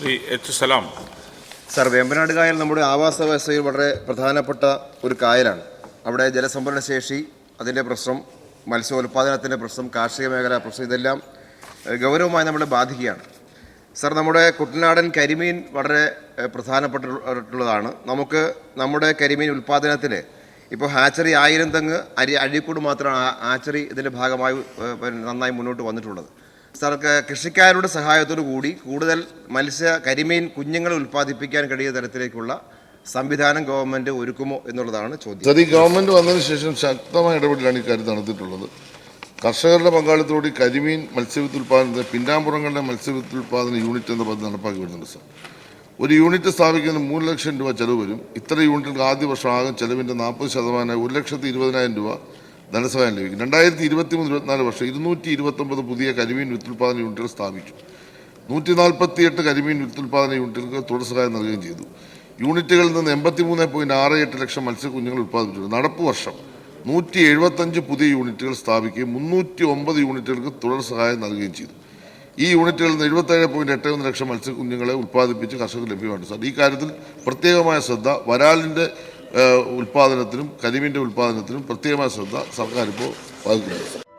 Shri H സലാം. Sir, Vembanad കായൽ നമ്മുടെ ആവാസ വ്യവസ്ഥയിൽ വളരെ പ്രധാനപ്പെട്ട ഒരു കായലാണ്. അവിടെ ജലസംഭരണ ശേഷി, അതിൻ്റെ പ്രശ്നം, മത്സ്യോൽപാദനത്തിൻ്റെ പ്രശ്നം, കാർഷിക മേഖല പ്രശ്നം, ഇതെല്ലാം ഗൗരവമായി നമ്മളെ ബാധിക്കുകയാണ്. സർ, നമ്മുടെ കുട്ടനാടൻ കരിമീൻ വളരെ പ്രധാനപ്പെട്ടുള്ളതാണ്. നമുക്ക് നമ്മുടെ കരിമീൻ ഉൽപ്പാദനത്തിൽ ഇപ്പോൾ ഹാച്ചറി 1000 തെങ്ങ് അഴീക്കോട് മാത്രമാണ് ഹാച്ചറി ഇതിൻ്റെ ഭാഗമായി നന്നായി മുന്നോട്ട് വന്നിട്ടുള്ളത്. സർ, കൃഷിക്കാരുടെ സഹായത്തോടു കൂടി കൂടുതൽ കരിമീൻ കുഞ്ഞുങ്ങളെ ഉൽപ്പാദിപ്പിക്കാൻ കഴിയുന്ന തരത്തിലേക്കുള്ള സംവിധാനം ഗവൺമെൻറ് ഒരുക്കുമോ എന്നുള്ളതാണ് ചോദ്യം. ഈ ഗവൺമെൻറ് വന്നതിന് ശേഷം ശക്തമായ ഇടപെടലാണ് ഇക്കാര്യം നടത്തിയിട്ടുള്ളത്. കർഷകരുടെ പങ്കാളിത്തത്തോടെ കരിമീൻ മത്സ്യവിത്തുൽപാദനത്തിന് പിന്നാമ്പുറങ്ങളുടെ മത്സ്യവിത്തുൽപാദന യൂണിറ്റ് എന്ന പദ്ധതി നടപ്പാക്കി വരുന്നുണ്ട്. സർ, ഒരു യൂണിറ്റ് സ്ഥാപിക്കുന്നതിന് 3 ലക്ഷം രൂപ ചെലവ് വരും. ഇത്തരം യൂണിറ്റുകൾക്ക് ആദ്യ വർഷം ആകും ചെലവിൻ്റെ 40% 1,20,000 രൂപ ധനസഹായം ലഭിക്കും. 2023-24 വർഷം 229 പുതിയ കരിമീൻ വിത്തുൽപാദന യൂണിറ്റുകൾ സ്ഥാപിച്ചു. 148 കരിമീൻ വിത്തുൽപാദന യൂണിറ്റുകൾക്ക് തുടർ സഹായം നൽകുകയും ചെയ്തു. യൂണിറ്റുകളിൽ നിന്ന് 83.68 ലക്ഷം മത്സ്യക്കുഞ്ഞുങ്ങൾ ഉൽപ്പാദിപ്പിച്ചു. നടപ്പ് വർഷം 175 പുതിയ യൂണിറ്റുകൾ സ്ഥാപിക്കുകയും 309 യൂണിറ്റുകൾക്ക് തുടർ സഹായം നൽകുകയും ചെയ്തു. ഈ യൂണിറ്റുകളിൽ നിന്ന് 77.81 ലക്ഷം മത്സ്യക്കുഞ്ഞുങ്ങളെ ഉൽപ്പാദിപ്പിച്ച് കർഷകർക്ക് ലഭ്യമാണ്. സാർ, ഈ കാര്യത്തിൽ പ്രത്യേകമായ ശ്രദ്ധ, വരാലിൻ്റെ ഉൽപ്പാദനത്തിനും കരിമീൻ്റെ ഉൽപ്പാദനത്തിനും പ്രത്യേകമായ ശ്രദ്ധ സർക്കാർ ഇപ്പോൾ വഹിക്കുന്നുണ്ട്.